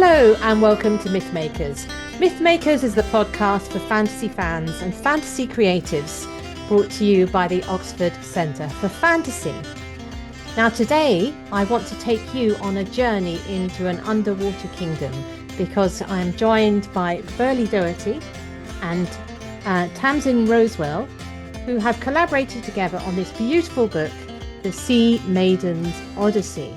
Hello and welcome to Mythmakers. Mythmakers is the podcast for fantasy fans and fantasy creatives, brought to you by the Oxford Centre for Fantasy. Now today I want to take you on a journey into an underwater kingdom because I am joined by Berlie Doherty and Tamsin Rosewell, who have collaborated together on this beautiful book, The Seamaiden's Odyssey.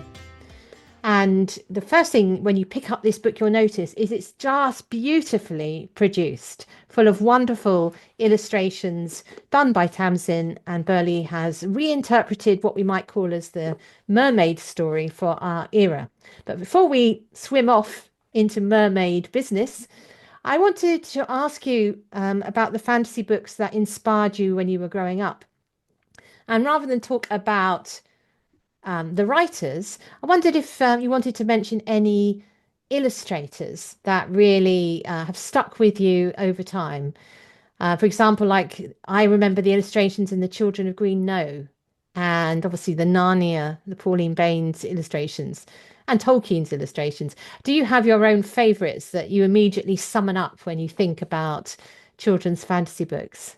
And the first thing when you pick up this book you'll notice is it's just beautifully produced, full of wonderful illustrations done by Tamsin, and Berlie has reinterpreted what we might call as the mermaid story for our era. But before we swim off into mermaid business, I wanted to ask you about the fantasy books that inspired you when you were growing up. And rather than talk about the writers, I wondered if you wanted to mention any illustrators that really have stuck with you over time. For example, like I remember the illustrations in The Children of Green Know, and obviously the Narnia, the Pauline Baines illustrations, and Tolkien's illustrations. Do you have your own favourites that you immediately summon up when you think about children's fantasy books?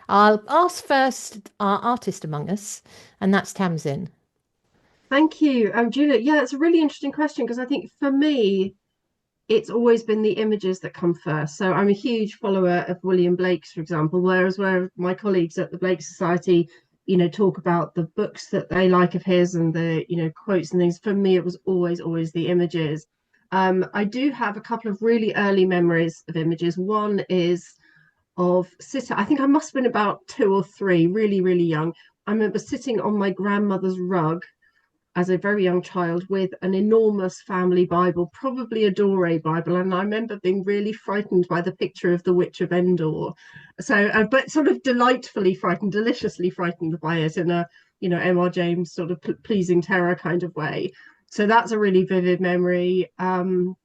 I'll ask first our artist among us, and that's Tamsin. Thank you, Juliet. Yeah, it's a really interesting question because I think for me, it's always been the images that come first. So I'm a huge follower of William Blake's, for example, whereas where my colleagues at the Blake Society, talk about the books that they like of his and the, quotes and things. For me, it was always the images. I do have a couple of really early memories of images. One is of sitting, I think I must have been about 2 or 3, really young. I remember sitting on my grandmother's rug as a very young child with an enormous family Bible, probably a Dore Bible. And I remember being really frightened by the picture of the Witch of Endor. So, but sort of delightfully frightened, deliciously frightened by it in a, M.R. James sort of pleasing terror kind of way. So that's a really vivid memory. And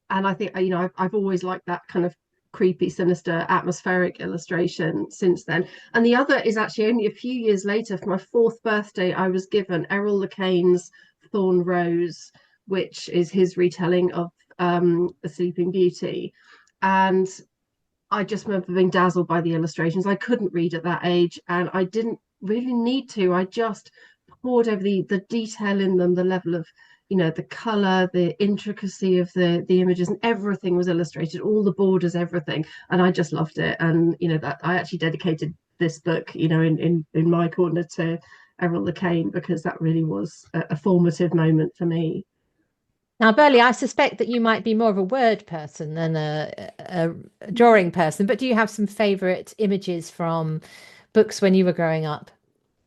I think, I've always liked that kind of creepy, sinister, atmospheric illustration since then. And the other is actually only a few years later, for my 4th birthday, I was given Errol Le Thorn Rose, which is his retelling of The Sleeping Beauty. And I just remember being dazzled by the illustrations. I couldn't read at that age, and I didn't really need to. I just poured over the detail in them, the level of the color, the intricacy of the images, and everything was illustrated, all the borders, everything, and I just loved it. And that I actually dedicated this book, in my corner to Errol Le because that really was a formative moment for me. Now, Berlie, I suspect that you might be more of a word person than a drawing person, but do you have some favorite images from books when you were growing up?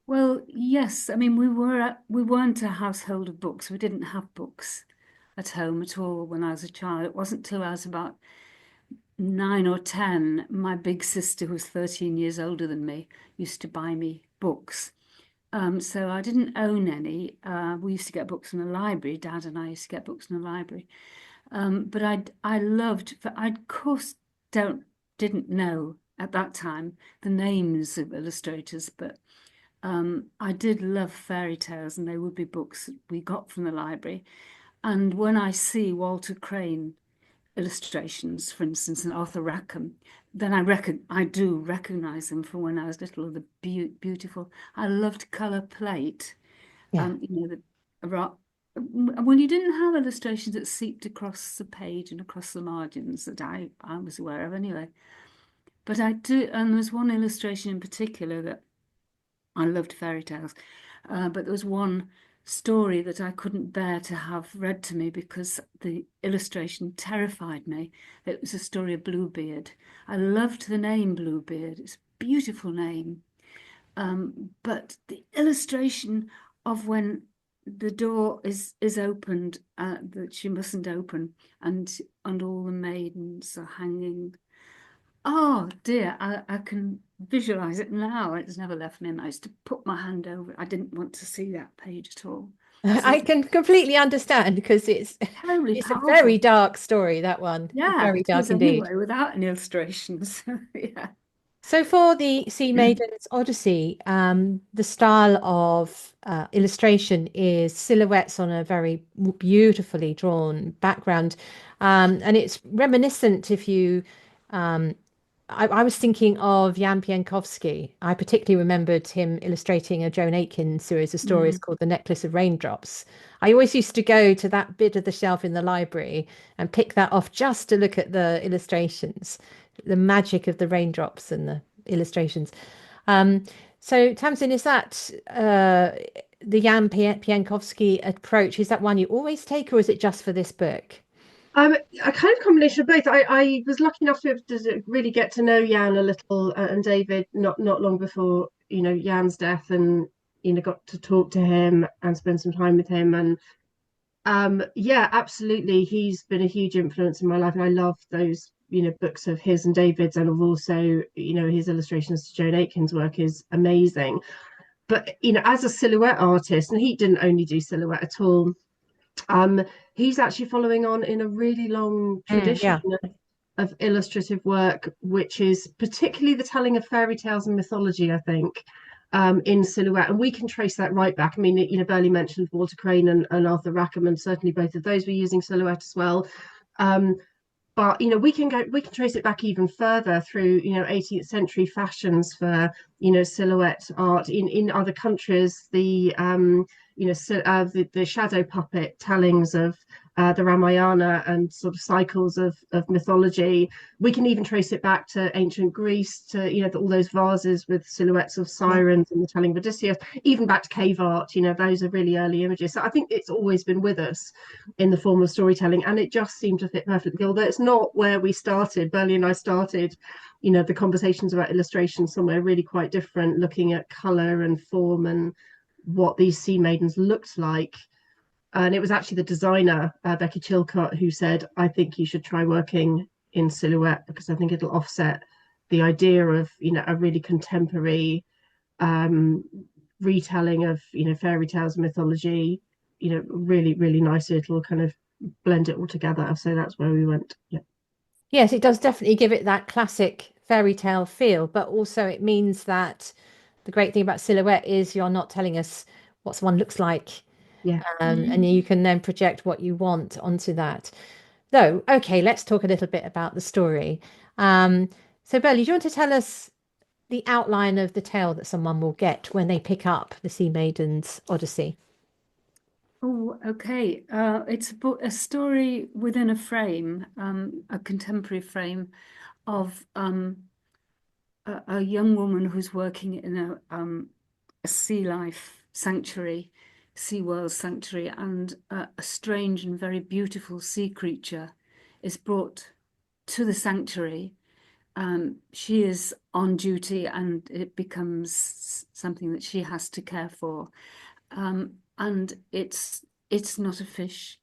Well, yes. I mean, we weren't a household of books. We didn't have books at home at all when I was a child. It wasn't till I was about 9 or 10. My big sister, who was 13 years older than me, used to buy me books. So I didn't own any. We used to get books in the library. Dad and I used to get books in the library. But I loved. I of course didn't know at that time the names of illustrators, but I did love fairy tales, and they would be books that we got from the library. And when I see Walter Crane illustrations, for instance, and Arthur Rackham, then I do recognize them from when I was little. The beautiful. I loved color plate. Yeah. When you didn't have illustrations that seeped across the page and across the margins that I was aware of anyway. But I do, and there's one illustration in particular that I loved fairy tales, but there was one story that I couldn't bear to have read to me because the illustration terrified me. It was a story of Bluebeard. I loved the name Bluebeard. It's a beautiful name. But the illustration of when the door is opened, that she mustn't open, and all the maidens are hanging. Oh dear, I can visualize it now. It's never left me. And I used to put my hand over it. I didn't want to see that page at all. I can completely understand because it's a very dark story, that one. Yeah, Very dark indeed. Anyway, without any illustrations. Yeah. So for the Seamaiden's Odyssey, the style of illustration is silhouettes on a very beautifully drawn background, and it's reminiscent. If you, I was thinking of Jan Pienkowski. I particularly remembered him illustrating a Joan Aitken series of stories Mm. called The Necklace of Raindrops. I always used to go to that bit of the shelf in the library and pick that off just to look at the illustrations, the magic of the raindrops and the illustrations. Um, so, Tamsin, is that the Jan Pienkowski approach? Is that one you always take, or is it just for this book? A kind of combination of both. I was lucky enough to really get to know Jan a little, and David not long before, Jan's death, and got to talk to him and spend some time with him. And yeah, absolutely, he's been a huge influence in my life, and I love those books of his and David's, and of also his illustrations to Joan Aitken's work is amazing. But as a silhouette artist, and he didn't only do silhouette at all. Um, he's actually following on in a really long tradition Yeah. of illustrative work, which is particularly the telling of fairy tales and mythology, I think, in silhouette. And we can trace that right back. I mean, Berlie mentioned Walter Crane and Arthur Rackham, and certainly both of those were using silhouette as well. Um, but we can trace it back even further through 18th century fashions for silhouette art in other countries. The shadow puppet tellings of the Ramayana and sort of cycles of mythology. We can even trace it back to ancient Greece, to all those vases with silhouettes of Yeah. sirens and the telling of Odysseus, even back to cave art. Those are really early images. So I think it's always been with us in the form of storytelling, and it just seemed to fit perfectly. Although it's not where we started. Berlie and I started, the conversations about illustration somewhere really quite different, looking at color and form and what these sea maidens looked like. And it was actually the designer, Becky Chilcott, who said, I think you should try working in silhouette, because I think it'll offset the idea of a really contemporary um, retelling of fairy tales and mythology. Really, really nicely. It'll kind of blend it all together. So that's where we went. Yeah. Yes, it does definitely give it that classic fairy tale feel, but also it means that the great thing about silhouette is you're not telling us what someone looks like, Yeah. and you can then project what you want onto that. Though, okay, let's talk a little bit about the story. So, Berlie, do you want to tell us the outline of the tale that someone will get when they pick up the Sea Maiden's Odyssey? Oh, okay. It's a story within a frame, a contemporary frame of a young woman who's working in a sea life sanctuary, sea world sanctuary, and a strange and very beautiful sea creature is brought to the sanctuary. She is on duty, and it becomes something that she has to care for. And it's not a fish.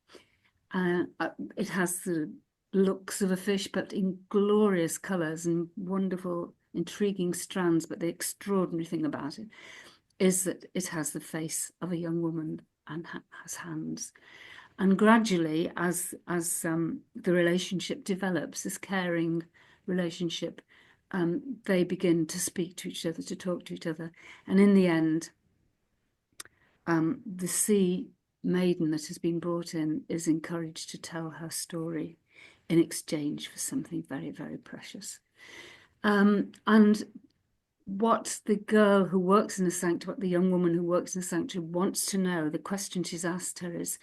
It has the looks of a fish, but in glorious colours and wonderful, intriguing strands. But the extraordinary thing about it is that it has the face of a young woman and has hands. And gradually, as the relationship develops, this caring relationship, they begin to speak to each other, to talk to each other. And in the end, the sea maiden that has been brought in is encouraged to tell her story in exchange for something very, very precious. And what the girl who works in the sanctuary, what the young woman who works in the sanctuary wants to know, the question she's asked her is,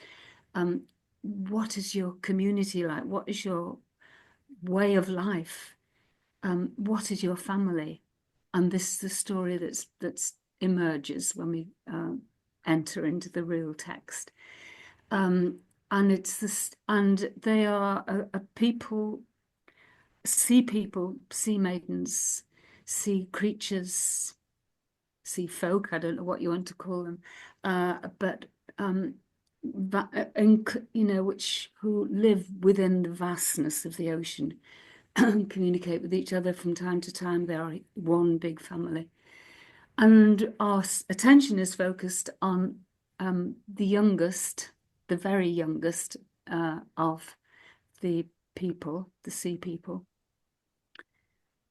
what is your community like? What is your way of life? What is your family? And this is the story that's emerges when we enter into the real text. And it's this, and they are a people, sea maidens, sea creatures, sea folk. I don't know what you want to call them, but which who live within the vastness of the ocean, communicate with each other from time to time. They are one big family. And our attention is focused on the youngest, the very youngest of the people, the sea people.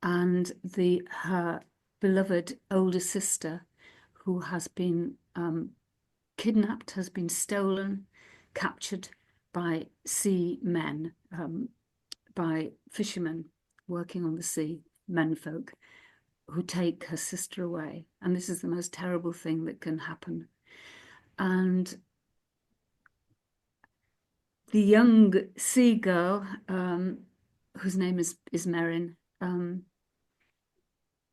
and her beloved older sister, who has been kidnapped, has been stolen, captured by sea men, by fishermen working on the sea, menfolk, who take her sister away. And this is the most terrible thing that can happen. And the young sea girl, whose name is Merrin,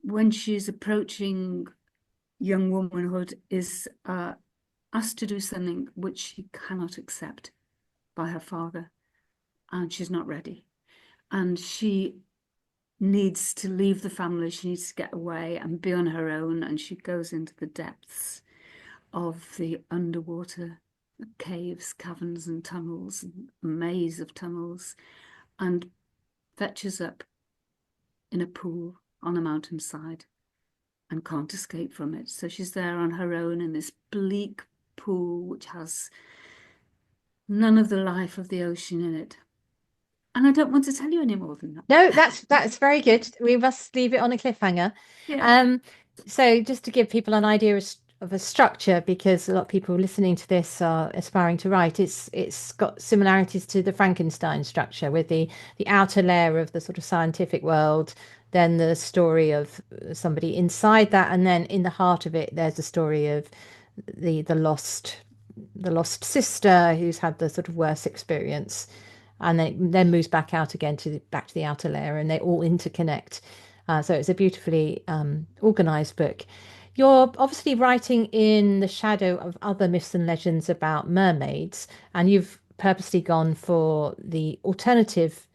when she's approaching young womanhood, is asked to do something which she cannot accept by her father, and she's not ready. And she needs to leave the family, she needs to get away and be on her own, and she goes into the depths of the underwater caves, caverns and tunnels, a maze of tunnels, and fetches up in a pool on a mountainside and can't escape from it. So she's there on her own in this bleak pool which has none of the life of the ocean in it. And I don't want to tell you any more than that. No, that's very good. We must leave it on a cliffhanger. Yeah. So just to give people an idea of a structure, because a lot of people listening to this are aspiring to write, it's got similarities to the Frankenstein structure, with the outer layer of the sort of scientific world, then the story of somebody inside that, and then in the heart of it, there's a story of the lost sister who's had the sort of worst experience, and then moves back out again to the outer layer, and they all interconnect. So it's a beautifully organized book. You're obviously writing in the shadow of other myths and legends about mermaids, and you've purposely gone for the alternative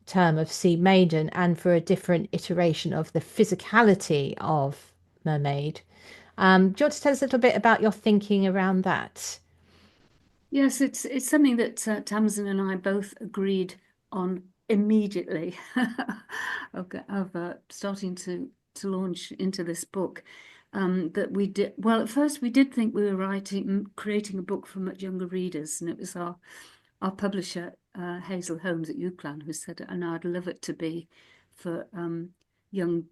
term of Seamaiden and for a different iteration of the physicality of mermaid. Do you want to tell us a little bit about your thinking around that? Yes, it's something that Tamsin and I both agreed on immediately of starting to launch into this book. That we did well. At first, we did think we were creating a book for much younger readers, and it was our publisher Hazel Holmes at UCLan who said, "And I'd love it to be for young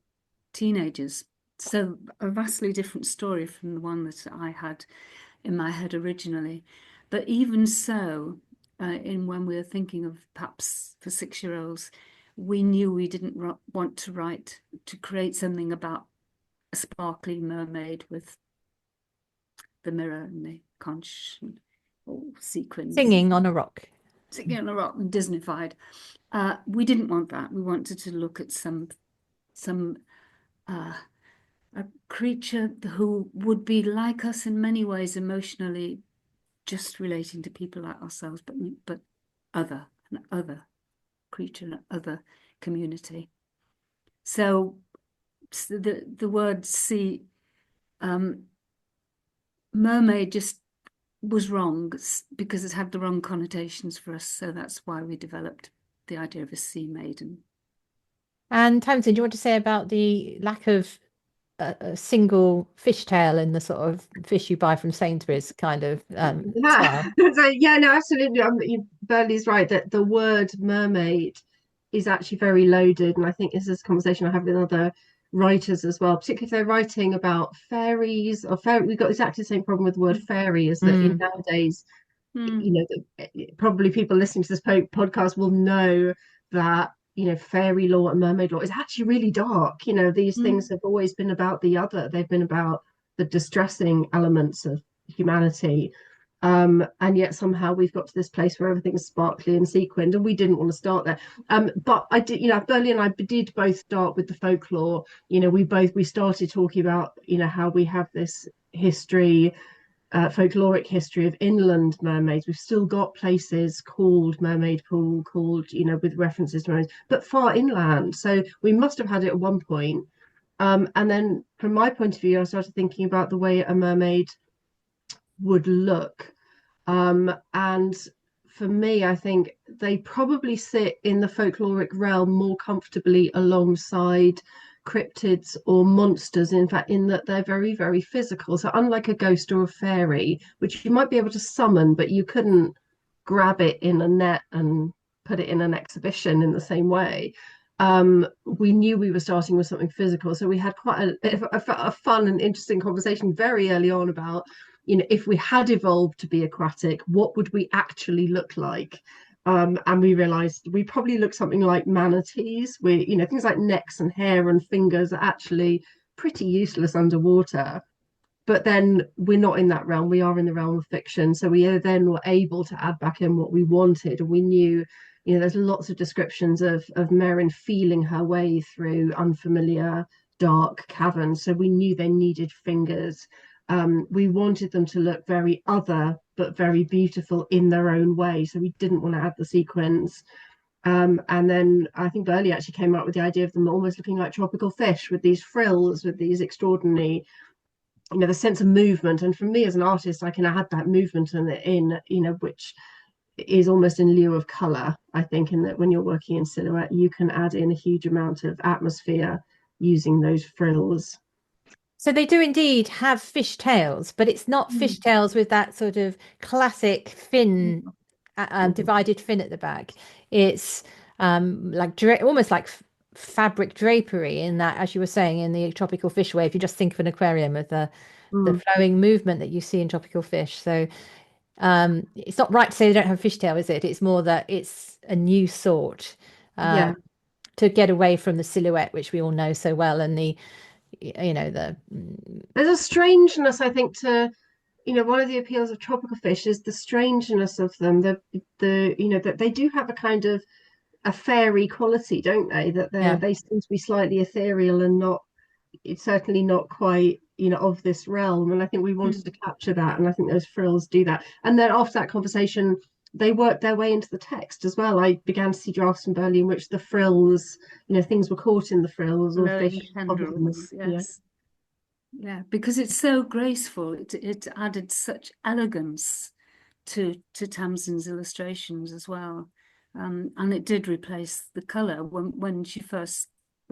teenagers." So a vastly different story from the one that I had in my head originally. But even so, when we were thinking of perhaps for 6-year-olds, we knew we didn't want to create something about a sparkly mermaid with the mirror and the conch and all sequins. Singing on a rock. Singing on a rock and Disneyfied. We didn't want that. We wanted to look at a creature who would be like us in many ways emotionally, just relating to people like ourselves, but an other creature, an other community. So the word sea, mermaid just was wrong because it had the wrong connotations for us. So that's why we developed the idea of a sea maiden. And Tamsin, do you want to say about the lack of a single fishtail in the sort of fish you buy from Sainsbury's kind of style? So yeah, no, absolutely. Berlie's right that the word mermaid is actually very loaded, and I think this is a conversation I have with other writers as well, particularly if they're writing about fairies or fairy. We've got exactly the same problem with the word fairy, is that in nowadays, probably people listening to this podcast will know that fairy lore and mermaid lore is actually really dark. These things have always been about the other. They've been about the distressing elements of humanity, and yet somehow we've got to this place where everything's sparkly and sequined, and we didn't want to start there. But I did, Berlie and I did both start with the folklore. We started talking about how we have this history, folkloric history of inland mermaids. We've still got places called Mermaid Pool, called with references to mermaids, but far inland. So we must have had it at one point. And then from my point of view, I started thinking about the way a mermaid would look. And for me, I think they probably sit in the folkloric realm more comfortably alongside cryptids or monsters, in fact, in that they're very, very physical. So unlike a ghost or a fairy, which you might be able to summon, but you couldn't grab it in a net and put it in an exhibition in the same way. we knew we were starting with something physical. So we had quite a fun and interesting conversation very early on about, if we had evolved to be aquatic, what would we actually look like? And we realized we probably look something like manatees. Things like necks and hair and fingers are actually pretty useless underwater. But then we're not in that realm. We are in the realm of fiction. So we then were able to add back in what we wanted. And we knew, there's lots of descriptions of Merrin feeling her way through unfamiliar, dark caverns. So we knew they needed fingers. We wanted them to look very other, but very beautiful in their own way. So we didn't want to add the sequins. And then I think Berlie actually came up with the idea of them almost looking like tropical fish with these frills, with these extraordinary, the sense of movement. And for me as an artist, I can add that movement which is almost in lieu of color. I think in that when you're working in silhouette, you can add in a huge amount of atmosphere using those frills. So they do indeed have fish tails, but it's not fish tails with that sort of classic fin, divided fin at the back. It's like almost like fabric drapery in that, as you were saying, in the tropical fish way. If you just think of an aquarium with the flowing movement that you see in tropical fish. So it's not right to say they don't have fishtail, is it? It's more that it's a new sort Yeah, to get away from the silhouette, which we all know so well, and the there's a strangeness, I think, to one of the appeals of tropical fish is the strangeness of them. That they do have a kind of a fairy quality, don't they? That yeah. they seem to be slightly ethereal and not, it's certainly not quite, of this realm. And I think we wanted to capture that. And I think those frills do that. And then after that conversation, they worked their way into the text as well. I began to see drafts from Berlie in which the frills, things were caught in the frills or Flowing fish covered in them. tendrils, yes. Yeah, because it's so graceful. It added such elegance to Tamsin's illustrations as well. And it did replace the color. When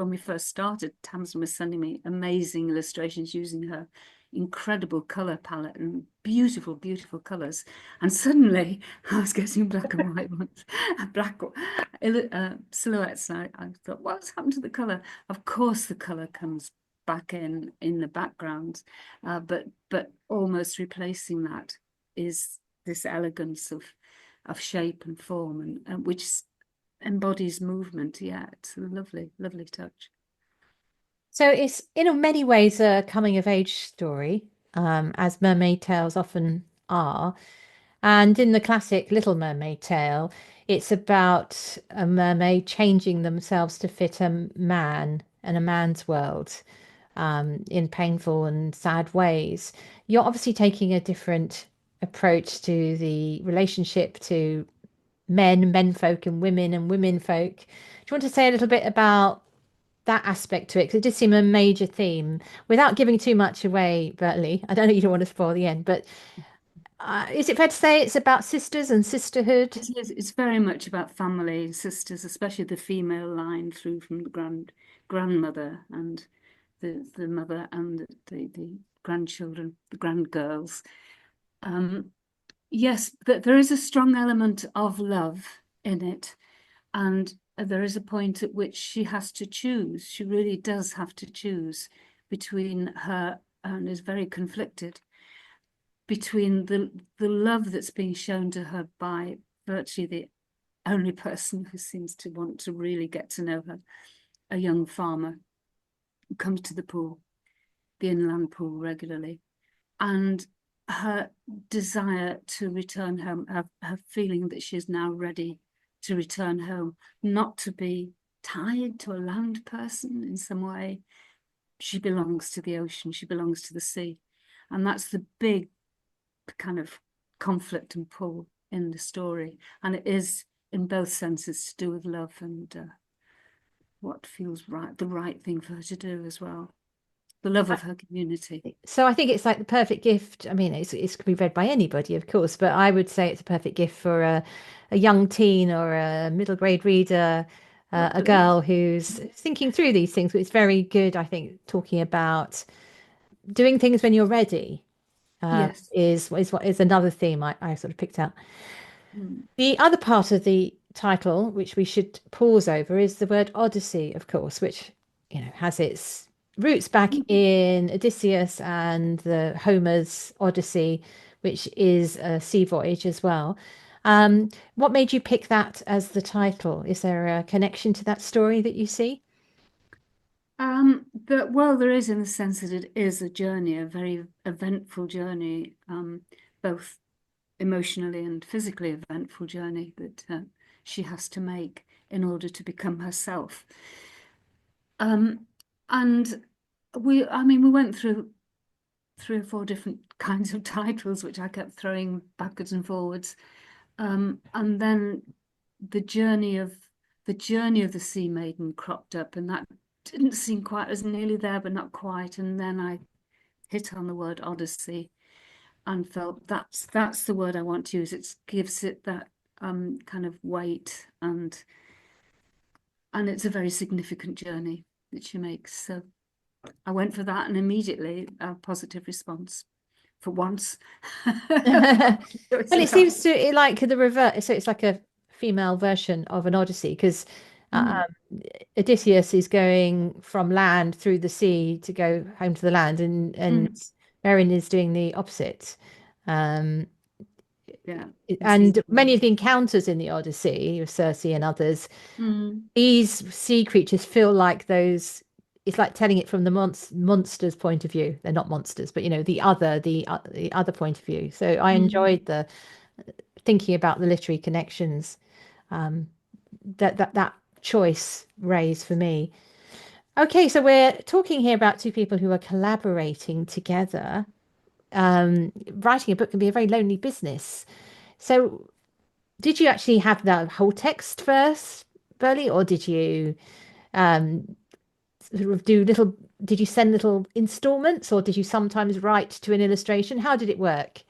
we first started, Tamsin was sending me amazing illustrations using her incredible color palette and beautiful, beautiful colors. And suddenly I was getting black and white ones, black silhouettes. And I thought, what's happened to the color? Of course, the color comes back in the background, but almost replacing that is this elegance of shape and form, and which embodies movement. Yeah, it's a lovely, lovely touch. So it's in many ways a coming of age story, as mermaid tales often are. And in the classic Little Mermaid tale, it's about a mermaid changing themselves to fit a man and a man's world, in painful and sad ways. You're obviously taking a different approach to the relationship to menfolk, and womenfolk. Do you want to say a little bit about that aspect to it? Because it did seem a major theme. Without giving too much away, Bertie, I don't know, you don't want to spoil the end, but is it fair to say it's about sisters and sisterhood? It's very much about family, sisters, especially the female line through from the grandmother and the mother and the grandchildren, the grandgirls. Yes, there is a strong element of love in it, and there is a point at which she has to choose. She really does have to choose between her, and is very conflicted between the love that's being shown to her by virtually the only person who seems to want to really get to know her, a young farmer who comes to the pool, the inland pool, regularly, and her desire to return home, her feeling that she is now ready to return home, not to be tied to a land person in some way. She belongs to the ocean, she belongs to the sea. And that's the big kind of conflict and pull in the story. And it is, in both senses, to do with love and what feels right, the right thing for her to do as well. The love of her community. So I think it's like the perfect gift. I mean, it's could be read by anybody, of course, but I would say it's a perfect gift for a young teen or a middle grade reader, a girl who's thinking through these things. But it's very good, I think, talking about doing things when you're ready. Yes. Is what is another theme I sort of picked out. The other part of the title, which we should pause over, is the word Odyssey, of course, which, has its roots back in Odysseus and the Homer's Odyssey, which is a sea voyage as well. What made you pick that as the title? Is there a connection to that story that you see? Well, there is, in the sense that it is a journey, a very eventful journey, both emotionally and physically eventful journey that she has to make in order to become herself. And we went through 3 or 4 different kinds of titles, which I kept throwing backwards and forwards. And then the journey of the Seamaiden cropped up, and that didn't seem quite as nearly there, but not quite. And then I hit on the word Odyssey and felt that's the word I want to use. It gives it that kind of weight, and it's a very significant journey that she makes. So I went for that, and immediately a positive response for once. Well, it seems to like the reverse. So it's like a female version of an Odyssey, because Odysseus is going from land through the sea to go home to the land, and Merrin is doing the opposite. Yeah. And many of the encounters in the Odyssey with Circe and others, these sea creatures feel like those. It's like telling it from the monster's point of view. They're not monsters, but the other point of view. So I enjoyed the thinking about the literary connections that choice raised for me. Okay, so we're talking here about 2 people who are collaborating together. Writing a book can be a very lonely business. So did you actually have the whole text first, Berlie, or did you sort of did you send little installments, or did you sometimes write to an illustration? How did it work?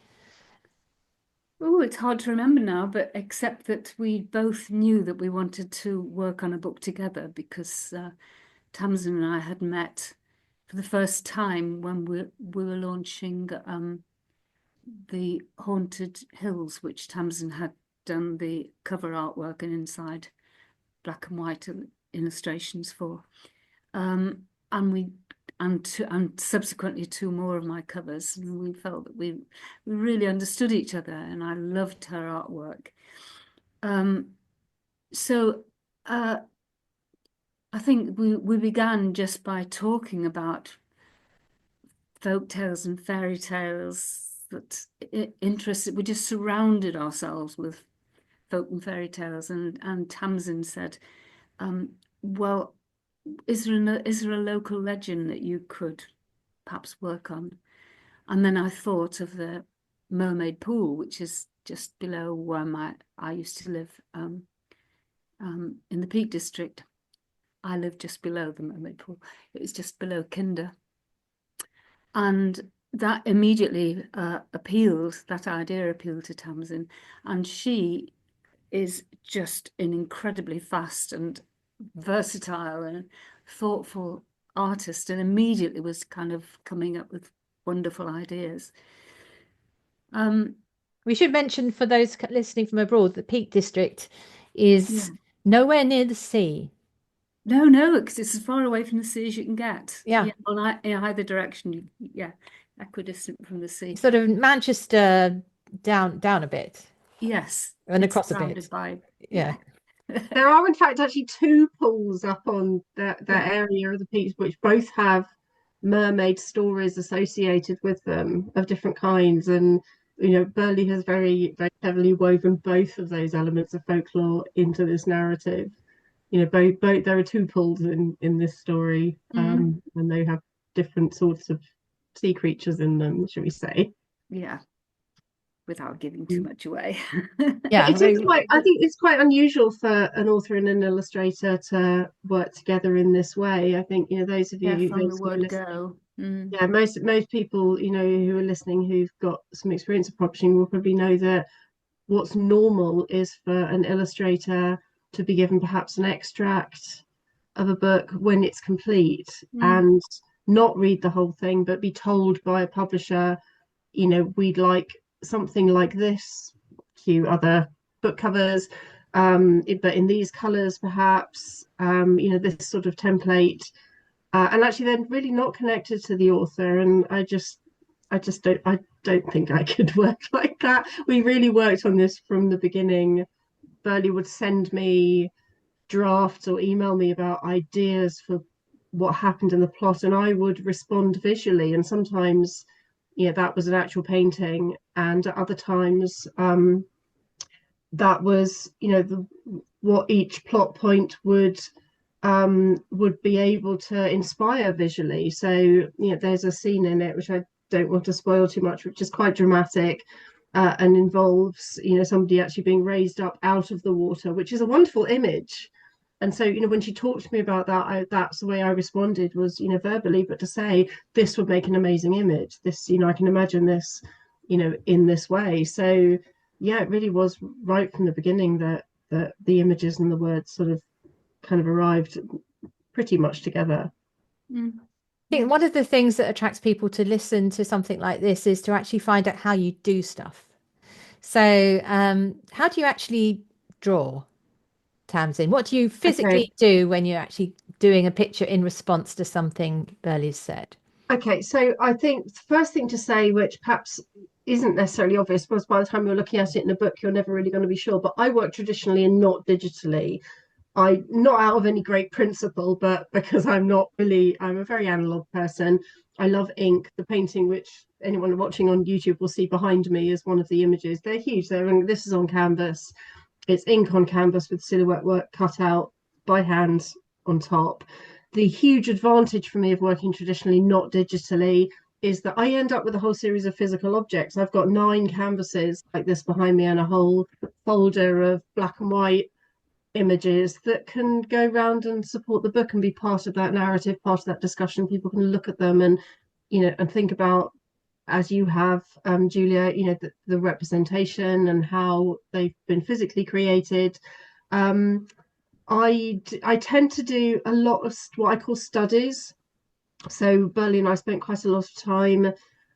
Oh, it's hard to remember now, but except that we both knew that we wanted to work on a book together, because Tamsin and I had met for the first time when we were launching the Haunted Hills, which Tamsin had done the cover artwork and inside black and white illustrations for. And subsequently 2 more of my covers, and we felt that we really understood each other, and I loved her artwork. So I think we began just by talking about folk tales and fairy tales that interested. We just surrounded ourselves with folk and fairy tales, and Tamsin said, well, is there a local legend that you could perhaps work on? And then I thought of the Mermaid Pool, which is just below where I used to live, in the Peak District. I lived just below the Mermaid Pool. It was just below Kinder. And that immediately that idea appealed to Tamsin. And she is just an incredibly fast and versatile and thoughtful artist, and immediately was kind of coming up with wonderful ideas. We should mention, for those listening from abroad, the Peak District is nowhere near the sea. No, because it's as far away from the sea as you can get. Yeah. In either direction, equidistant from the sea. Sort of Manchester down a bit. Yes. And across a bit. Yeah. There are, in fact, actually 2 pools up on that area of the peaks, which both have mermaid stories associated with them of different kinds. And Burley has very, very heavily woven both of those elements of folklore into this narrative. Both there are 2 pools in this story, and they have different sorts of sea creatures in them, shall we say? Yeah. Without giving too much away. Yeah, I think it's quite unusual for an author and an illustrator to work together in this way. I think those of you from the word go. Yeah, most people who are listening who've got some experience of publishing will probably know that what's normal is for an illustrator to be given perhaps an extract of a book when it's complete, and not read the whole thing, but be told by a publisher, we'd like something like this, cue other book covers, but in these colors, perhaps, this sort of template, and actually they're really not connected to the author. And I don't think I could work like that. We really worked on this from the beginning. Berlie would send me drafts or email me about ideas for what happened in the plot, and I would respond visually. And sometimes, that was an actual painting, and at other times, that was, what each plot point would be able to inspire visually. So, there's a scene in it which I don't want to spoil too much, which is quite dramatic, and involves, somebody actually being raised up out of the water, which is a wonderful image. And so, when she talked to me about that, that's the way I responded, was, verbally, but to say this would make an amazing image. This, I can imagine this, in this way. So, yeah, it really was right from the beginning that the images and the words sort of kind of arrived pretty much together. I think one of the things that attracts people to listen to something like this is to actually find out how you do stuff. So, how do you actually draw, Tamsin? What do you physically do when you're actually doing a picture in response to something Berlie's said? Okay, so I think the first thing to say, which perhaps isn't necessarily obvious, because by the time you're looking at it in a book, you're never really going to be sure. But I work traditionally and not digitally. Not out of any great principle, but because I'm a very analog person. I love ink. The painting, which anyone watching on YouTube will see behind me, is one of the images. They're huge. This is on canvas. It's ink on canvas with silhouette work cut out by hand on top. The huge advantage for me of working traditionally, not digitally, is that I end up with a whole series of physical objects. I've got 9 canvases like this behind me and a whole folder of black and white images that can go around and support the book and be part of that narrative, part of that discussion. People can look at them and, and think about, as you have, Julia, the representation and how they've been physically created. I tend to do a lot of what I call studies. So Berlie and I spent quite a lot of time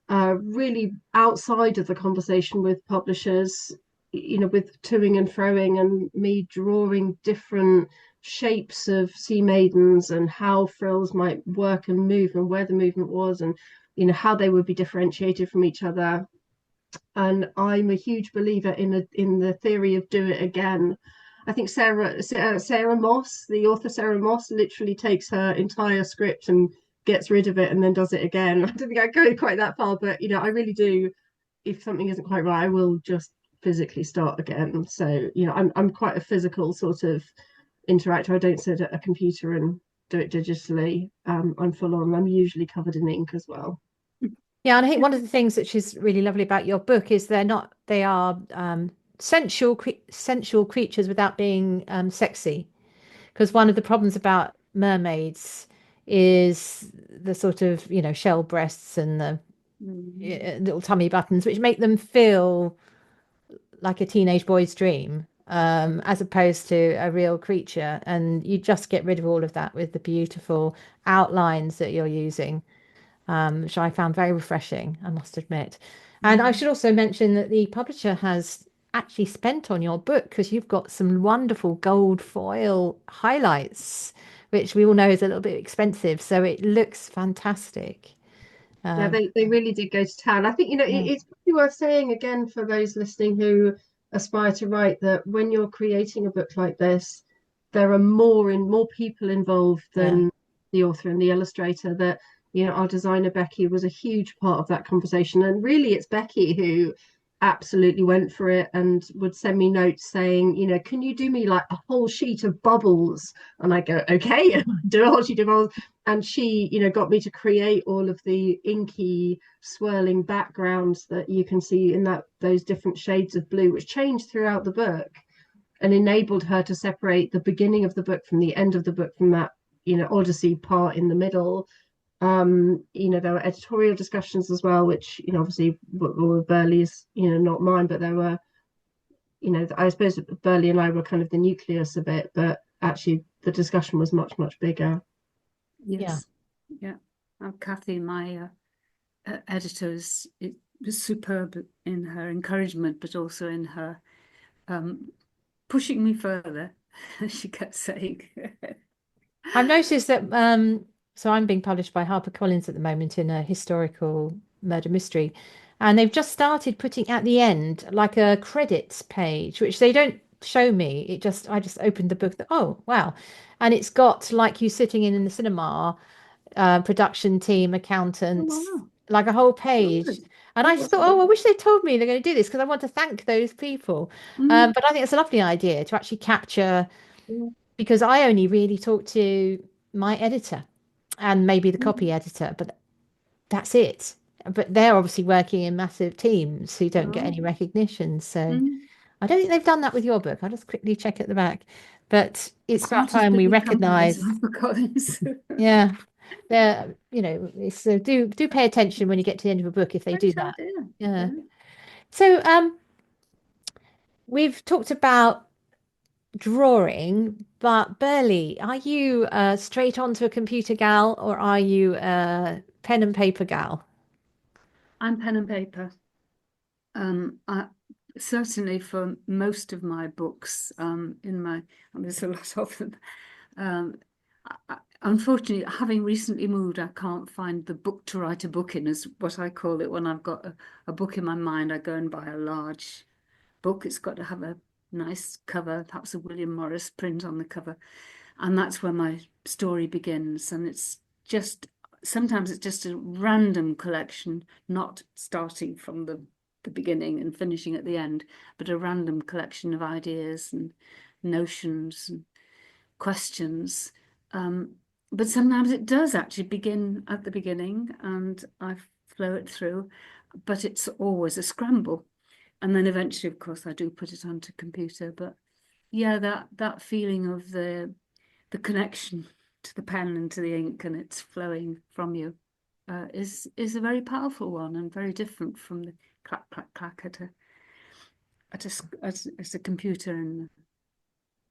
really outside of the conversation with publishers, with toing and froing and me drawing different shapes of Seamaidens and how frills might work and move and where the movement was, and how they would be differentiated from each other. And I'm a huge believer in the theory of do it again. I think Sarah Moss, the author Sarah Moss, literally takes her entire script and gets rid of it and then does it again. I don't think I go quite that far, but I really do. If something isn't quite right, I will just physically start again. So I'm quite a physical sort of interactor. I don't sit at a computer and do it digitally. I'm full on. I'm usually covered in ink as well. Yeah, and I think one of the things which is really lovely about your book is they are sensual creatures without being sexy. Because one of the problems about mermaids is the sort of, shell breasts and the little tummy buttons, which make them feel like a teenage boy's dream, as opposed to a real creature. And you just get rid of all of that with the beautiful outlines that you're using, which I found very refreshing, I must admit. And I should also mention that the publisher has actually spent on your book, because you've got some wonderful gold foil highlights, which we all know is a little bit expensive. So it looks fantastic. Yeah, they really did go to town. I think, it's probably worth saying again for those listening who aspire to write, that when you're creating a book like this, there are more people involved than the author and the illustrator. That, our designer Becky was a huge part of that conversation. And really it's Becky who absolutely went for it and would send me notes saying, can you do me like a whole sheet of bubbles? And I go, okay, do a whole sheet of bubbles. And she, got me to create all of the inky swirling backgrounds that you can see in those different shades of blue, which change throughout the book, and enabled her to separate the beginning of the book from the end of the book, from that, Odyssey part in the middle. There were editorial discussions as well, which, obviously were Berlie's, not mine, but there were, I suppose Berlie and I were kind of the nucleus of it, but actually the discussion was much, much bigger. Yes. Yeah. Kathy, my editor, was superb in her encouragement, but also in her pushing me further, she kept saying. I've noticed that so I'm being published by HarperCollins at the moment in a historical murder mystery, and they've just started putting at the end like a credits page, which they don't show me. I just opened the book. Oh wow, and it's got like you sitting in the cinema, production team, Oh, accountants, wow. like a whole page. Good. And I Oh, just that's thought, oh, I good. wish they told me they're going to do this because I want to thank those people. Mm, But I think it's a lovely idea to actually capture, yeah, because I only really talk to my editor and maybe the mm, copy editor, but that's it. But they're obviously working in massive teams who don't get oh, any recognition. So mm. I don't think they've done that with your book. I'll just quickly check at the back. But it's It's about not as time we big a company as recognize. HarperCollins. Yeah, they're, so do pay attention when you get to the end of a book if they do Great that. idea. Yeah. Yeah. So we've talked about drawing, but Burley, are you straight onto a computer gal or are you a pen and paper gal? I'm pen and paper. I certainly for most of my books, and there's a lot of them. Unfortunately, having recently moved, I can't find the book to write a book in, is what I call it. When I've got a book in my mind, I go and buy a large book. It's got to have a nice cover, perhaps a William Morris print on the cover. And that's where my story begins. And it's just, sometimes it's just a random collection, not starting from the beginning and finishing at the end, but a random collection of ideas and notions and questions. But sometimes it does actually begin at the beginning and I flow it through, but it's always a scramble. And then eventually, of course, I do put it onto computer. But yeah, that feeling of the connection to the pen and to the ink and it's flowing from you is a very powerful one and very different from the clack clack clack at a computer and the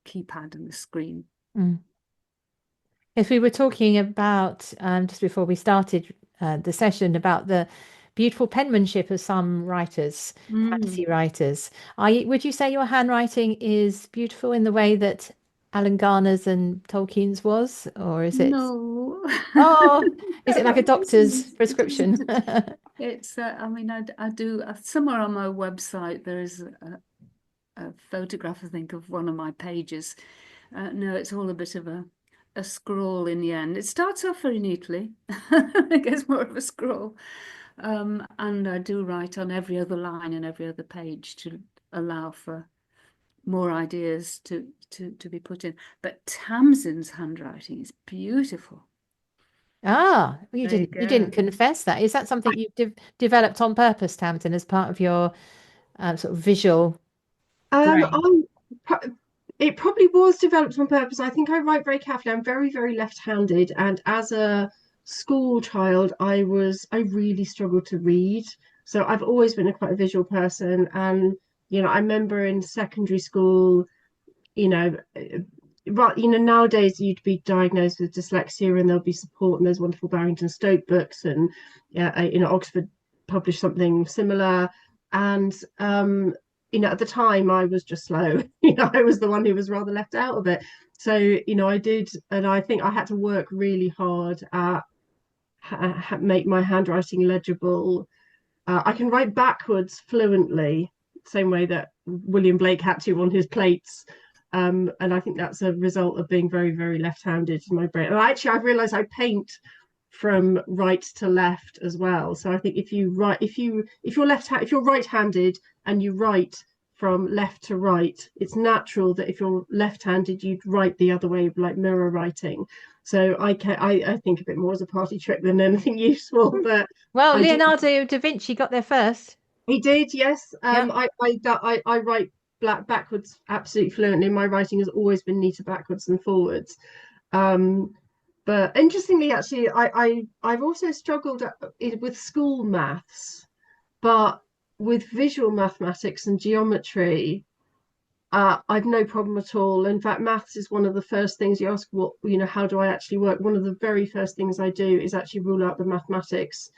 keypad and the screen. Mm. If we were talking about just before we started the session about the beautiful penmanship of some writers, fantasy writers, would you say your handwriting is beautiful in the way that Alan Garner's and Tolkien's was, or is it? No. Oh, is it like a No, it doctor's isn't. It prescription? isn't. It's, I mean, I do, somewhere on my website, there is a photograph, I think, of one of my pages. No, it's all a bit of a scroll in the end. It starts off very neatly. It gets more of a scroll. And I do write on every other line and every other page to allow for more ideas to be put in. But Tamsin's handwriting is beautiful. Ah, There you you didn't go. confess that. Is that something you've developed on purpose, Tamsin, as part of your sort of visual brain? It probably was developed on purpose. I think I write very carefully. I'm very, very left-handed, and as a school child, I really struggled to read. So I've always been quite a visual person, and I remember in secondary school, you know, right, nowadays you'd be diagnosed with dyslexia, and there'll be support, and there's wonderful Barrington Stoke books, and Oxford published something similar, and at the time I was just slow. I was the one who was rather left out of it. So, I did, and I think I had to work really hard at make my handwriting legible. I can write backwards fluently, same way that William Blake had to on his plates. And I think that's a result of being very, very left-handed in my brain. And actually, I've realized I paint from right to left as well. So I think if you're right-handed and you write from left to right, it's natural that if you're left-handed, you'd write the other way, like mirror writing. So I think of it more as a party trick than anything useful. But Well, I do. Leonardo da Vinci got there first. He did, yes. Yeah. I write backwards absolutely fluently. My writing has always been neater backwards than forwards. Um, but interestingly, actually, I've also struggled with school maths, but with visual mathematics and geometry, I've no problem at all. In fact, maths is one of the first things you ask, how do I actually work? One of the very first things I do is actually rule out the mathematics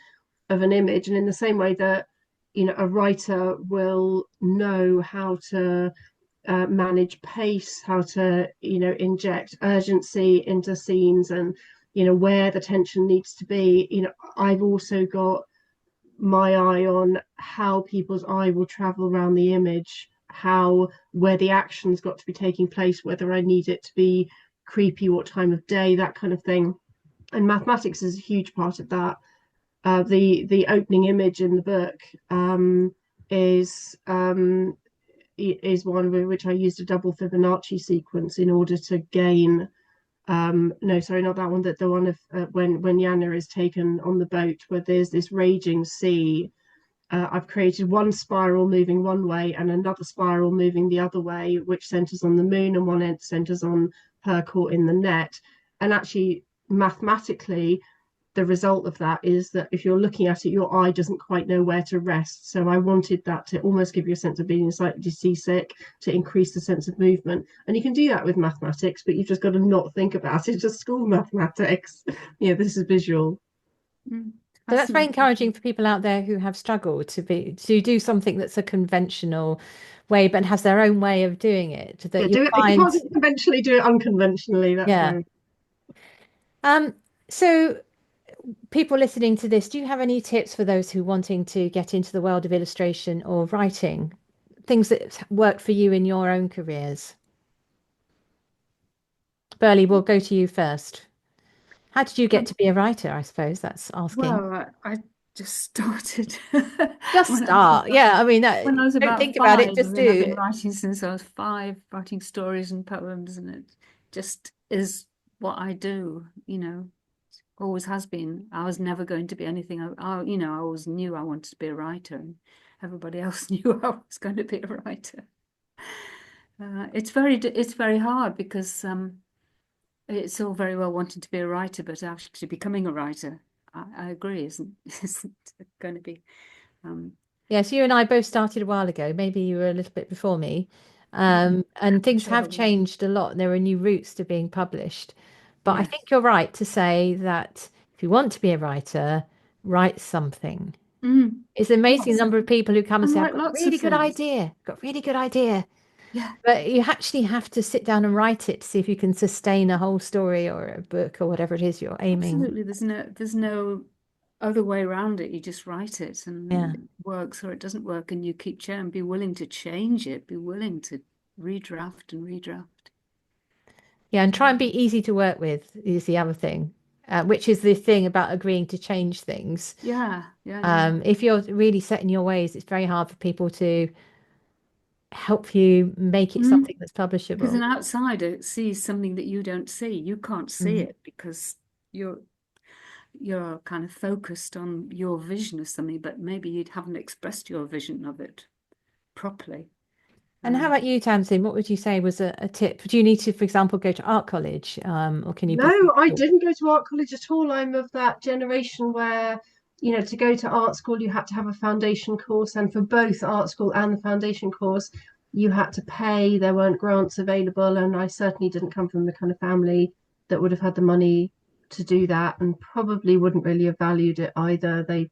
of an image. And in the same way that, a writer will know how to manage pace, how to, inject urgency into scenes, and, where the tension needs to be. I've also got my eye on how people's eye will travel around the image, where the action's got to be taking place, whether I need it to be creepy, what time of day, that kind of thing. And mathematics is a huge part of that. The opening image in the book is one with which I used a double Fibonacci sequence in order to gain. No, sorry, not that one. That the one of when Yana is taken on the boat, where there's this raging sea. I've created one spiral moving one way and another spiral moving the other way, which centers on the moon, and one end centers on her caught in the net. And actually, mathematically, the result of that is that if you're looking at it, your eye doesn't quite know where to rest. So I wanted that to almost give you a sense of being slightly seasick, to increase the sense of movement. And you can do that with mathematics, but you've just got to not think about it. It's just school mathematics. This is visual. So that's very encouraging for people out there who have struggled to do something that's a conventional way, but has their own way of doing it. That If you can't conventionally, do it unconventionally. That's so people listening to this, do you have any tips for those who wanting to get into the world of illustration or writing? Things that work for you in your own careers? Berlie, we'll go to you first. How did you get to be a writer? I suppose that's asking. Well, I just started. Just start. Yeah, I mean, when I was about think 5, about it, just do. I've been writing since I was 5, writing stories and poems, and it just is what I do. Always has been. I was never going to be anything. I always knew I wanted to be a writer, and everybody else knew I was going to be a writer. It's very hard because it's all very well wanting to be a writer, but actually becoming a writer, I agree, isn't going to be. Yes, you and I both started a while ago. Maybe you were a little bit before me. And things have changed a lot. There are new routes to being published. But I think you're right to say that if you want to be a writer, write something. It's an amazing number of people who come and say, I've got a really good idea. Got a really good idea. Yeah. But you actually have to sit down and write it to see if you can sustain a whole story or a book or whatever it is you're aiming. Absolutely. There's no other way around it. You just write it, and it works or it doesn't work, and you keep and be willing to change it, be willing to redraft and redraft. Yeah, and try and be easy to work with is the other thing, which is the thing about agreeing to change things. Yeah. If you're really set in your ways, it's very hard for people to help you make it something that's publishable. Because an outsider sees something that you don't see. You can't see it because you're kind of focused on your vision of something, but maybe you haven't expressed your vision of it properly. And how about you, Tamsin? What would you say was a tip? Do you need to, for example, go to art college, or can you? No, I didn't go to art college at all. I'm of that generation where, to go to art school, you had to have a foundation course, and for both art school and the foundation course, you had to pay. There weren't grants available, and I certainly didn't come from the kind of family that would have had the money to do that, and probably wouldn't really have valued it either. They,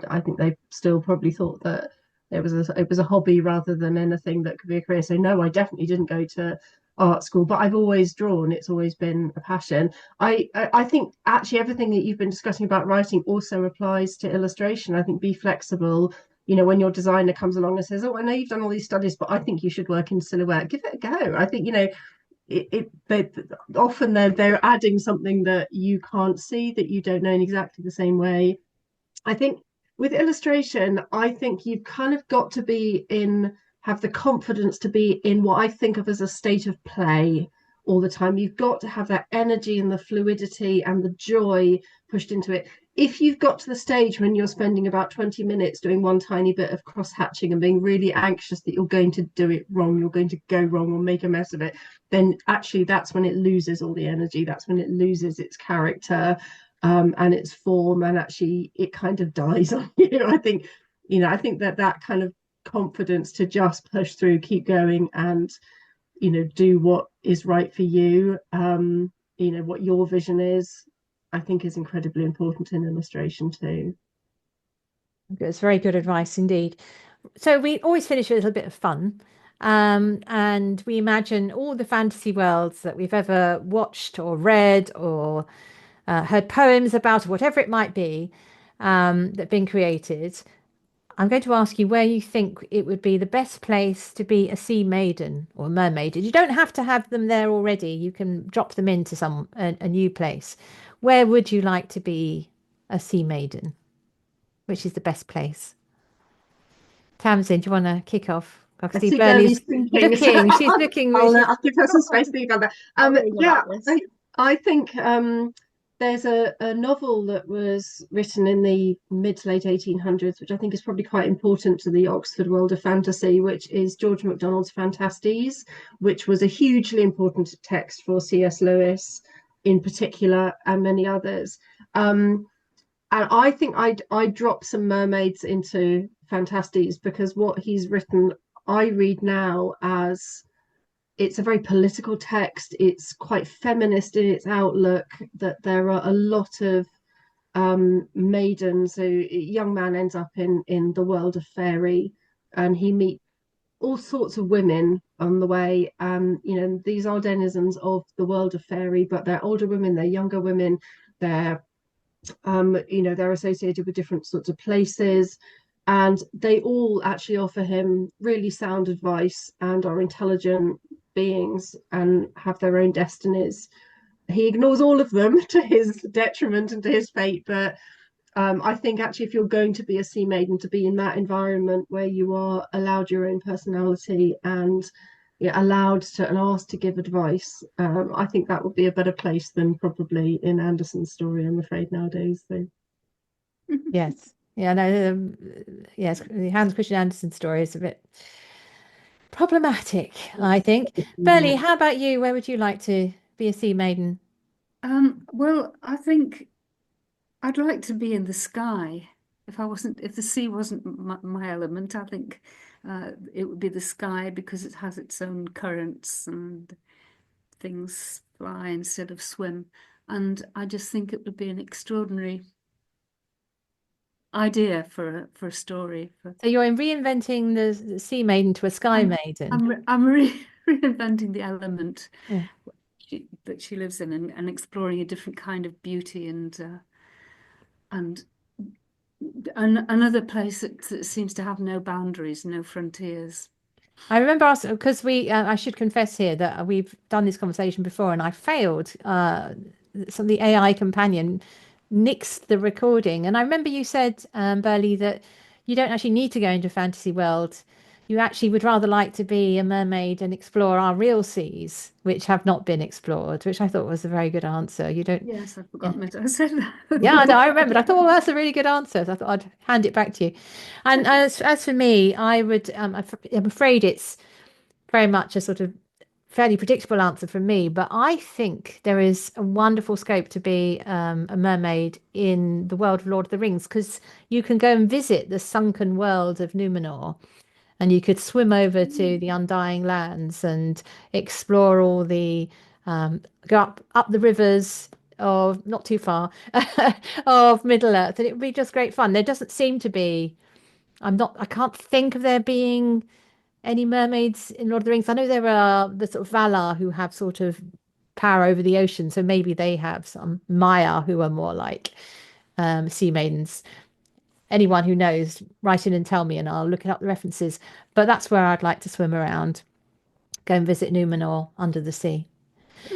I think they still probably thought that it was a hobby rather than anything that could be a career. So no, I definitely didn't go to art school, but I've always drawn. It's always been a passion. I think actually everything that you've been discussing about writing also applies to illustration. I think be flexible. When your designer comes along and says, "Oh, I know you've done all these studies, but I think you should work in silhouette," give it a go. I think often they're adding something that you can't see, that you don't know in exactly the same way. I think with illustration, I think you've kind of got to have the confidence to be in what I think of as a state of play all the time. You've got to have that energy and the fluidity and the joy pushed into it. If you've got to the stage when you're spending about 20 minutes doing one tiny bit of cross-hatching and being really anxious that you're going to do it wrong, you're going to go wrong or make a mess of it, then actually that's when it loses all the energy. That's when it loses its character. And its form, and actually it kind of dies on you. I think that kind of confidence to just push through, keep going, and do what is right for you, what your vision is, I think is incredibly important in illustration too. It's very good advice indeed. So we always finish with a little bit of fun. and we imagine all the fantasy worlds that we've ever watched or read or heard poems about, or whatever it might be, that have been created. I'm going to ask you where you think it would be the best place to be a sea maiden or a mermaid. You don't have to have them there already. You can drop them into a new place. Where would you like to be a sea maiden? Which is the best place? Tamsin, do you want to kick off? I can I see see Berlie's Berlie's thinking. looking. She's looking. I'll give her some space to think about that. Yeah, about this. I think there's a novel that was written in the mid to late 1800s, which I think is probably quite important to the Oxford world of fantasy, which is George MacDonald's Phantastes, which was a hugely important text for C.S. Lewis in particular, and many others. And I think I'd drop some mermaids into Phantastes, because what he's written, I read now as it's a very political text. It's quite feminist in its outlook, that there are a lot of maidens. So a young man ends up in the world of fairy, and he meets all sorts of women on the way. These are denizens of the world of fairy, but they're older women, they're younger women, they're they're associated with different sorts of places, and they all actually offer him really sound advice and are intelligent beings and have their own destinies. He ignores all of them to his detriment and to his fate, but I think actually if you're going to be a sea maiden, to be in that environment where you are allowed your own personality and allowed to and asked to give advice, I think that would be a better place than probably in Anderson's story, I'm afraid, nowadays. So Yes. Yeah, no, yes, the Hans Christian Andersen story is a bit problematic, I think. Berlie, how about you? Where would you like to be a sea maiden? Well, I think I'd like to be in the sky. If the sea wasn't my element, I think it would be the sky, because it has its own currents and things fly instead of swim. And I just think it would be an extraordinary idea for a story. So you're reinventing the sea maiden to a sky maiden. I'm reinventing the element that she lives in, and exploring a different kind of beauty and another place that seems to have no boundaries, no frontiers. I remember asking, because I should confess here that we've done this conversation before and I failed. The AI companion nixed the recording. And I remember you said, Berlie, that you don't actually need to go into a fantasy world. You actually would rather like to be a mermaid and explore our real seas, which have not been explored, which I thought was a very good answer. You don't. Yes, I've forgotten that I said that. Yeah, no, I remembered. I thought, well, that's a really good answer. So I thought I'd hand it back to you. And as for me, I would. I'm afraid it's very much a sort of fairly predictable answer from me, but I think there is a wonderful scope to be a mermaid in the world of Lord of the Rings, because you can go and visit the sunken world of Numenor, and you could swim over to the Undying Lands and explore all the go up the rivers of not too far of Middle Earth, and it would be just great fun. There doesn't seem to be. I can't think of there being any mermaids in Lord of the Rings. I know there are the sort of Valar who have sort of power over the ocean, so maybe they have some Maya who are more like sea maidens. Anyone who knows, write in and tell me, and I'll look up the references. But that's where I'd like to swim around, go and visit Numenor under the sea.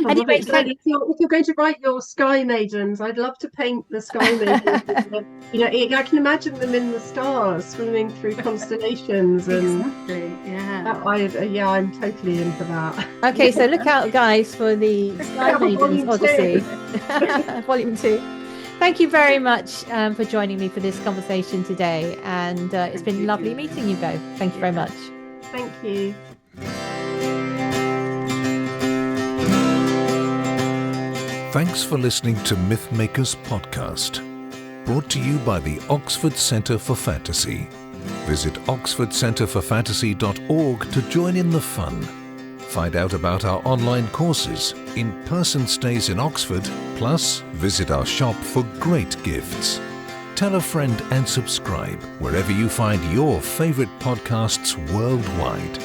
Anyway, if you're going to write your sky maidens, I'd love to paint the sky maidens. I can imagine them in the stars, swimming through constellations. And exactly, yeah. I'm totally in for that. Okay, so look out, guys, for the Sky Maidens Odyssey, Volume 2. Thank you very much for joining me for this conversation today, and it's been lovely meeting you both. Thank you very much. Thank you. Thanks for listening to Mythmakers podcast, brought to you by the Oxford Centre for Fantasy. Visit oxfordcenterforfantasy.org to join in the fun. Find out about our online courses, in-person stays in Oxford, plus visit our shop for great gifts. Tell a friend and subscribe wherever you find your favourite podcasts worldwide.